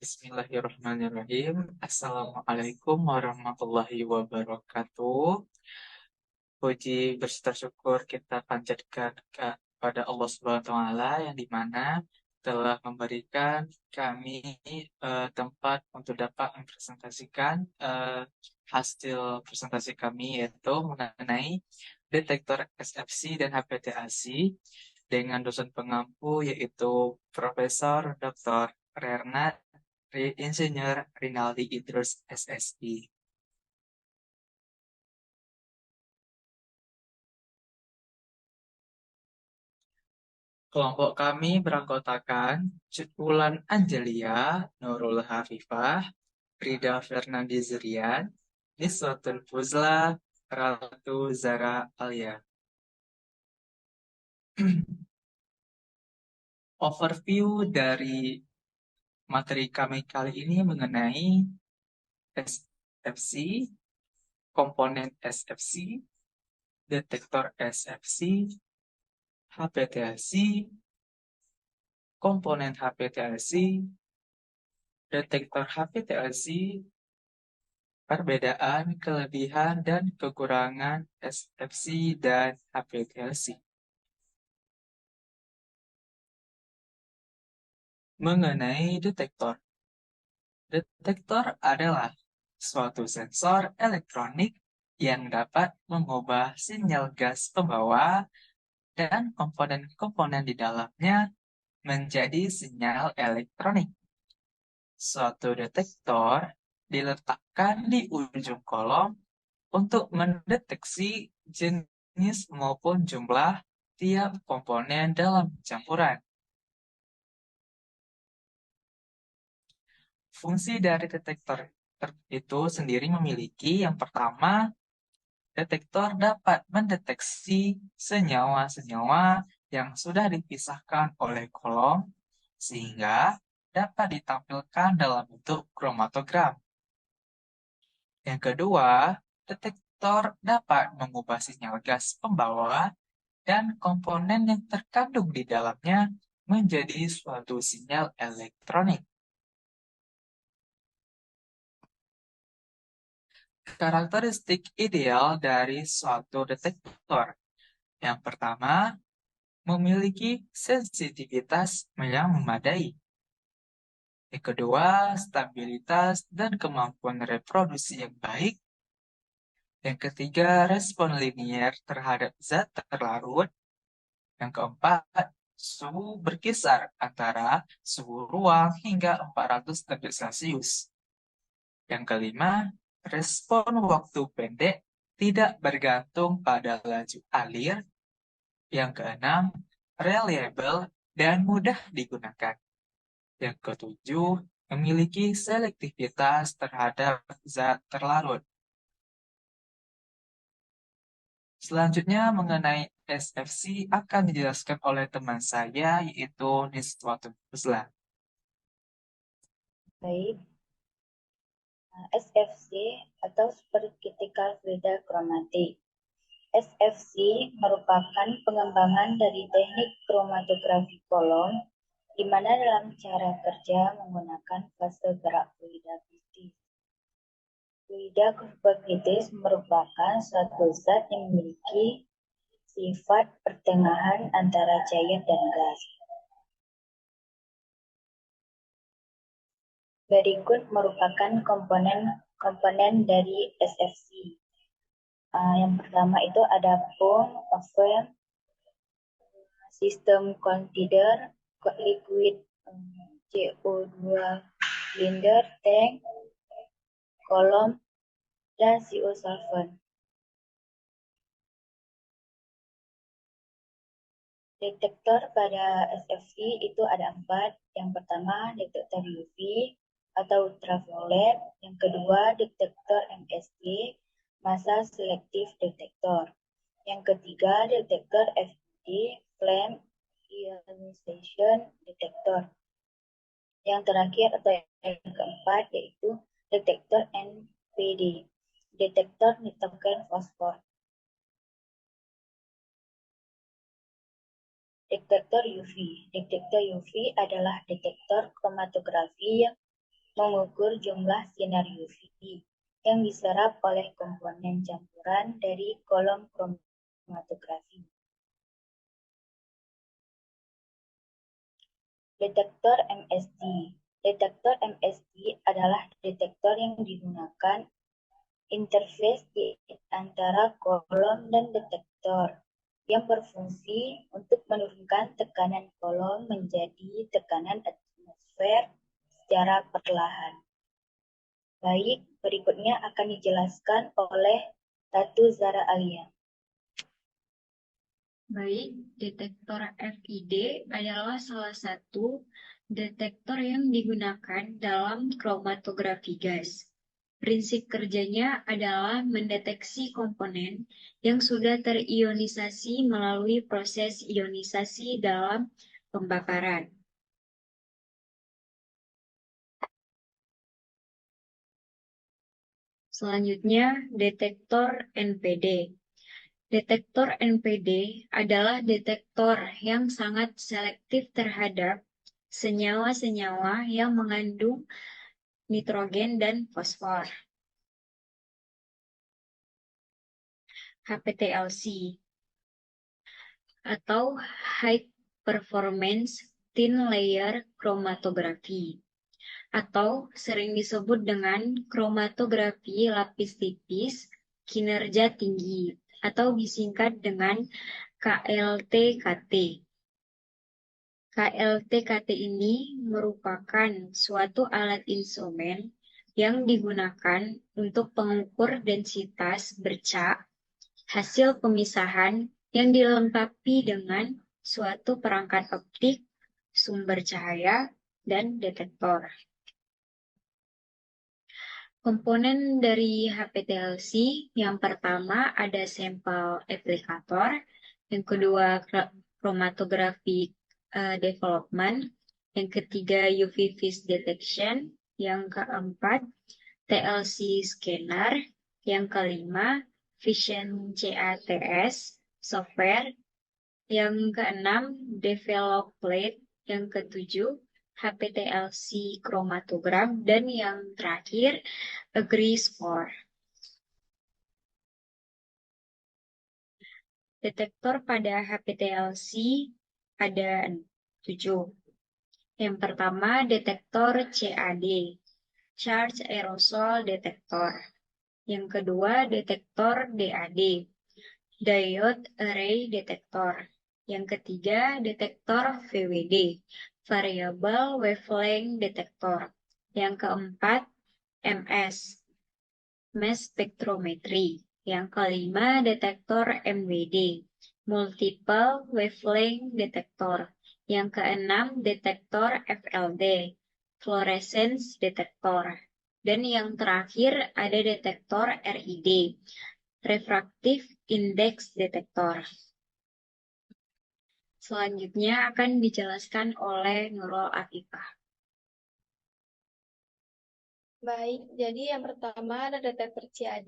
Bismillahirrahmanirrahim. Assalamualaikum warahmatullahi wabarakatuh. Puji berserta syukur kita panjatkan kepada Allah Subhanahu wa Ta'ala yang dimana telah memberikan kami tempat untuk dapat mempresentasikan hasil presentasi kami, yaitu mengenai detektor SFC dan HPTAC dengan dosen pengampu yaitu Profesor Dr. Rernad Insinyur Rinaldi Idrus SSI. Kelompok kami beranggotakan Wulan Angelia, Nurul Hafifah, Rida Fernandi Zurian, Niswatun Fuzla, Ratu Zara Alia. Overview dari materi kami kali ini mengenai SFC, komponen SFC, detektor SFC, HPTAC, komponen HPTAC, detektor HPTAC, perbedaan, kelebihan, dan kekurangan SFC dan HPTAC. Mengenai detektor. Detektor adalah suatu sensor elektronik yang dapat mengubah sinyal gas pembawa dan komponen-komponen di dalamnya menjadi sinyal elektronik. Suatu detektor diletakkan di ujung kolom untuk mendeteksi jenis maupun jumlah tiap komponen dalam campuran. Fungsi dari detektor itu sendiri memiliki yang pertama, detektor dapat mendeteksi senyawa-senyawa yang sudah dipisahkan oleh kolom sehingga dapat ditampilkan dalam bentuk kromatogram. Yang kedua, detektor dapat mengubah sinyal gas pembawa dan komponen yang terkandung di dalamnya menjadi suatu sinyal elektronik. Karakteristik ideal dari suatu detektor. Yang pertama, memiliki sensitivitas yang memadai. Yang kedua, stabilitas dan kemampuan reproduksi yang baik. Yang ketiga, respon linier terhadap zat terlarut. Yang keempat, suhu berkisar antara suhu ruang hingga 400 derajat Celcius. Yang kelima, respon waktu pendek tidak bergantung pada laju alir. Yang keenam, reliable dan mudah digunakan. Yang ketujuh, memiliki selektivitas terhadap zat terlarut. Selanjutnya mengenai SFC akan dijelaskan oleh teman saya, yaitu Niswatun Fuzla. Baik, SFC atau Supercritical Filter Chromatic. SFC merupakan pengembangan dari teknik kromatografi kolom, di mana dalam cara kerja menggunakan fase gerak fluida kritis. Fluida kritis merupakan suatu zat yang memiliki sifat pertengahan antara cair dan gas. Berikut merupakan komponen dari SFC. Yang pertama itu ada pump, valve, sistem container, liquid CO2 cylinder, tank, kolom, dan CO solvent. Detektor pada SFC itu ada 4. Yang pertama, detektor UV atau ultraviolet. Yang kedua, detektor MSD, massa selective detector. Yang ketiga, detektor FID, flame ionization detector. Yang terakhir atau yang keempat yaitu detektor NPD, detektor nitrogen fosfor. Detektor UV. Detektor UV adalah detektor kromatografi mengukur jumlah sinar UV yang diserap oleh komponen campuran dari kolom kromatografi. Detektor MSD. Detektor MSD adalah detektor yang digunakan interface di antara kolom dan detektor yang berfungsi untuk menurunkan tekanan kolom menjadi tekanan atmosfer secara perlahan. Baik, berikutnya akan dijelaskan oleh Ratu Zara Alia. Baik, detektor FID adalah salah satu detektor yang digunakan dalam kromatografi gas. Prinsip kerjanya adalah mendeteksi komponen yang sudah terionisasi melalui proses ionisasi dalam pembakaran. Selanjutnya, detektor NPD. Detektor NPD adalah detektor yang sangat selektif terhadap senyawa-senyawa yang mengandung nitrogen dan fosfor. HPTLC atau High Performance Thin Layer Chromatography atau sering disebut dengan kromatografi lapis tipis kinerja tinggi atau disingkat dengan KLTKT. KLTKT ini merupakan suatu alat instrumen yang digunakan untuk pengukur densitas bercak hasil pemisahan yang dilengkapi dengan suatu perangkat optik, sumber cahaya, dan detektor. Komponen dari HPTLC yang pertama ada sampel aplikator, yang kedua chromatographic development, yang ketiga UV phase detection, yang keempat TLC scanner, yang kelima Vision CATS software, yang keenam develop plate, yang ketujuh HPTLC chromatogram, dan yang terakhir agree score. Detektor pada HPTLC ada 7. Yang pertama detektor CAD, Charge Aerosol Detector. Yang kedua detektor DAD, Diode Array Detector. Yang ketiga detektor VWD, Variable Wavelength Detector. Yang keempat MS, Mass Spectrometry. Yang kelima detektor MWD, Multiple Wavelength Detector. Yang keenam detektor FLD, Fluorescence Detector. Dan yang terakhir ada detektor RID, Refractive Index Detector. Selanjutnya akan dijelaskan oleh Nurul Atifah. Baik, jadi yang pertama ada detektor CAD,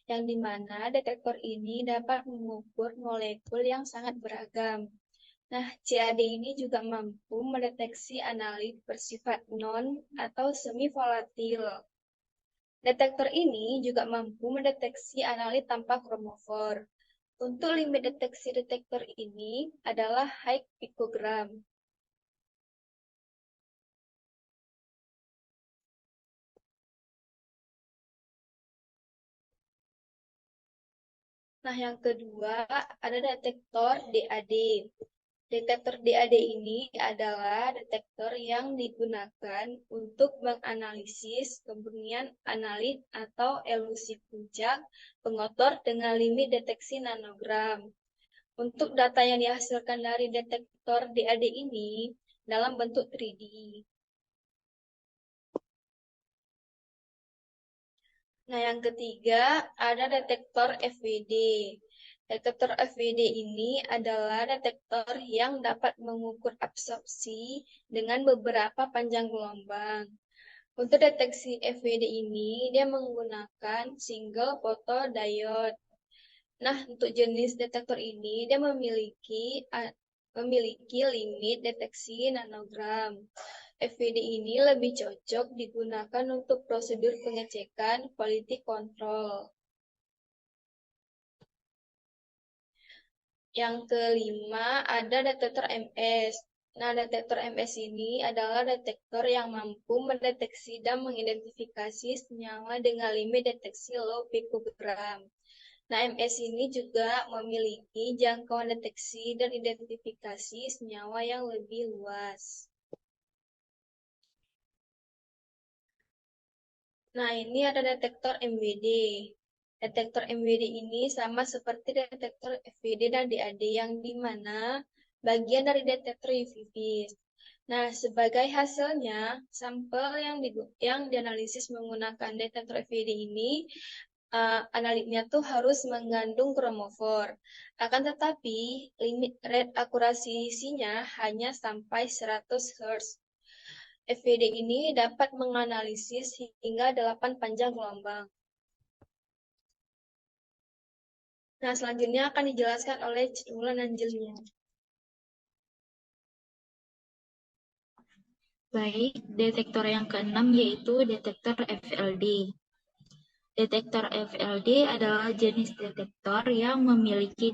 yang dimana detektor ini dapat mengukur molekul yang sangat beragam. Nah, CAD ini juga mampu mendeteksi analit bersifat non atau semi volatil. Detektor ini juga mampu mendeteksi analit tanpa kromofor. Untuk limit deteksi detektor ini adalah high picogram. Nah, yang kedua ada detektor DAD. Detektor DAD ini adalah detektor yang digunakan untuk menganalisis kemurnian analit atau elusi puncak pengotor dengan limit deteksi nanogram. Untuk data yang dihasilkan dari detektor DAD ini dalam bentuk 3D. Nah, yang ketiga ada detektor FWD. Detektor FWD ini adalah detektor yang dapat mengukur absorpsi dengan beberapa panjang gelombang. Untuk deteksi FWD ini, dia menggunakan single photodiode. Nah, untuk jenis detektor ini, dia memiliki limit deteksi nanogram. FVD ini lebih cocok digunakan untuk prosedur pengecekan quality control. Yang kelima ada detektor MS. Nah, detektor MS ini adalah detektor yang mampu mendeteksi dan mengidentifikasi senyawa dengan limit deteksi low pikogram. Nah, MS ini juga memiliki jangkauan deteksi dan identifikasi senyawa yang lebih luas. Nah, ini ada detektor MWD. Detektor MWD ini sama seperti detektor FWD dan DAD yang dimana bagian dari detektor UV vis. Nah, sebagai hasilnya, sampel yang dianalisis menggunakan detektor FWD ini, analitnya tuh harus mengandung kromofor. Akan tetapi, limit rate akurasinya hanya sampai 100 Hz. FWD ini dapat menganalisis hingga 8 panjang gelombang. Nah, selanjutnya akan dijelaskan oleh Cimulan Angelina. Baik, detektor yang keenam yaitu detektor FLD. Detektor FLD adalah jenis detektor yang memiliki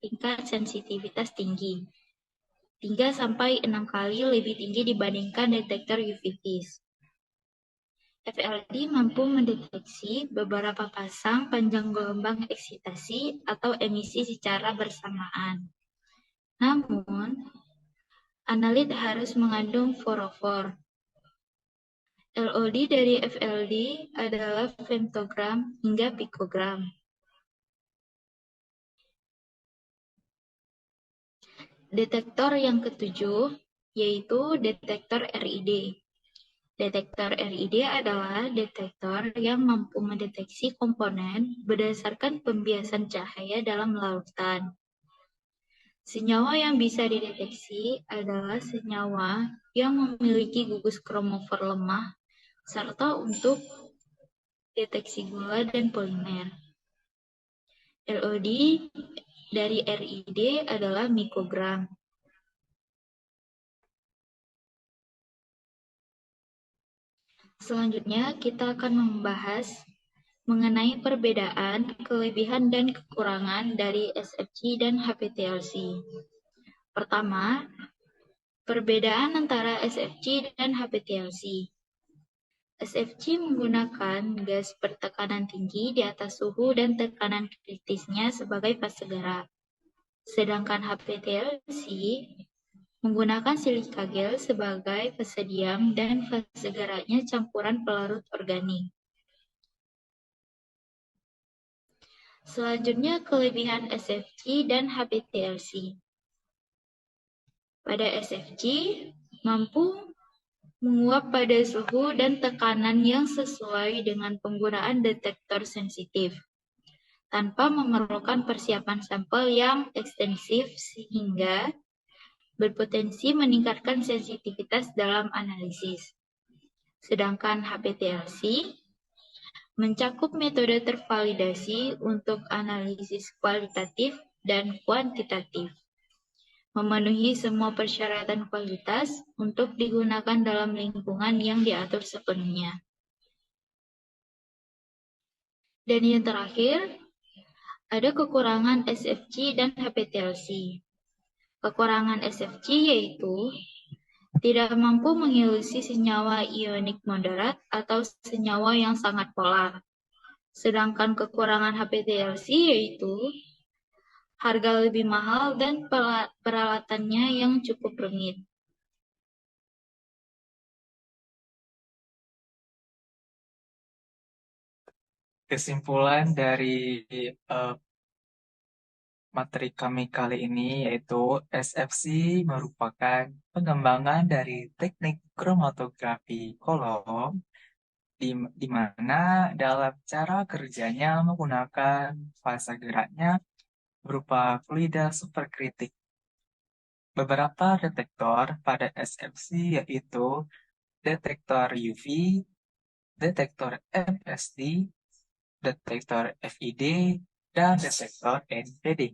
tingkat sensitivitas tinggi, 3-6 kali lebih tinggi dibandingkan detektor UV vis. FLD mampu mendeteksi beberapa pasang panjang gelombang eksitasi atau emisi secara bersamaan. Namun, analit harus mengandung forofor. LOD dari FLD adalah femtogram hingga pikogram. Detektor yang ketujuh yaitu detektor RID. Detektor RID adalah detektor yang mampu mendeteksi komponen berdasarkan pembiasan cahaya dalam lautan. Senyawa yang bisa dideteksi adalah senyawa yang memiliki gugus kromofor lemah serta untuk deteksi gula dan polimer. LOD dari RID adalah mikogram. Selanjutnya, kita akan membahas mengenai perbedaan, kelebihan, dan kekurangan dari SFC dan HPTLC. Pertama, perbedaan antara SFC dan HPTLC. SFC menggunakan gas bertekanan tinggi di atas suhu dan tekanan kritisnya sebagai fase gerak. Sedangkan HPTLC menggunakan silika gel sebagai fase diam dan fase geraknya campuran pelarut organik. Selanjutnya, kelebihan SFC dan HPTLC. Pada SFC, mampu menguap pada suhu dan tekanan yang sesuai dengan penggunaan detektor sensitif, tanpa memerlukan persiapan sampel yang ekstensif sehingga berpotensi meningkatkan sensitivitas dalam analisis. Sedangkan HPTLC mencakup metode tervalidasi untuk analisis kualitatif dan kuantitatif, memenuhi semua persyaratan kualitas untuk digunakan dalam lingkungan yang diatur sepenuhnya. Dan yang terakhir, ada kekurangan SFC dan HPTLC. Kekurangan SFC yaitu tidak mampu mengilusi senyawa ionik moderat atau senyawa yang sangat polar. Sedangkan kekurangan HPTLC yaitu harga lebih mahal dan peralatannya yang cukup rumit. Kesimpulan dari materi kami kali ini yaitu SFC merupakan pengembangan dari teknik kromatografi kolom di mana dalam cara kerjanya menggunakan fase geraknya berupa fluida superkritik. Beberapa detektor pada SFC yaitu detektor UV, detektor FSD, detektor FID, dan detektor NPD.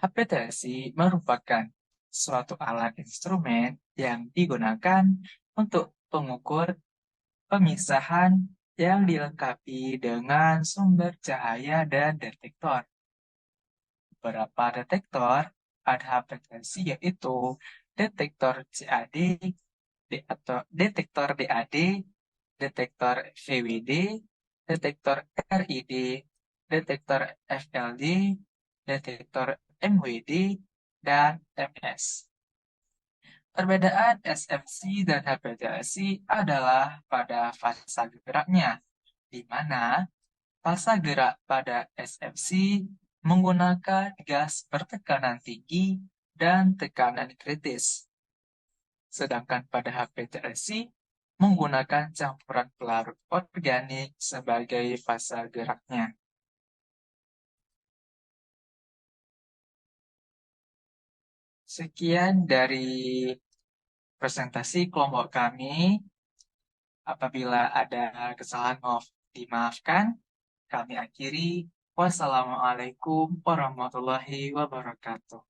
HPTLC merupakan suatu alat instrumen yang digunakan untuk pengukur pemisahan yang dilengkapi dengan sumber cahaya dan detektor. Beberapa detektor pada HPLC yaitu detektor CAD, atau detektor DAD, detektor VWD, detektor RID, detektor FLD, detektor MWD, dan MS. Perbedaan SFC dan HPLC adalah pada fasa geraknya, di mana fasa gerak pada SFC menggunakan gas bertekanan tinggi dan tekanan kritis. Sedangkan pada HPLC menggunakan campuran pelarut organik sebagai fasa geraknya. Sekian dari presentasi kelompok kami. Apabila ada kesalahan, mohon dimaafkan. Kami akhiri. Wassalamualaikum warahmatullahi wabarakatuh.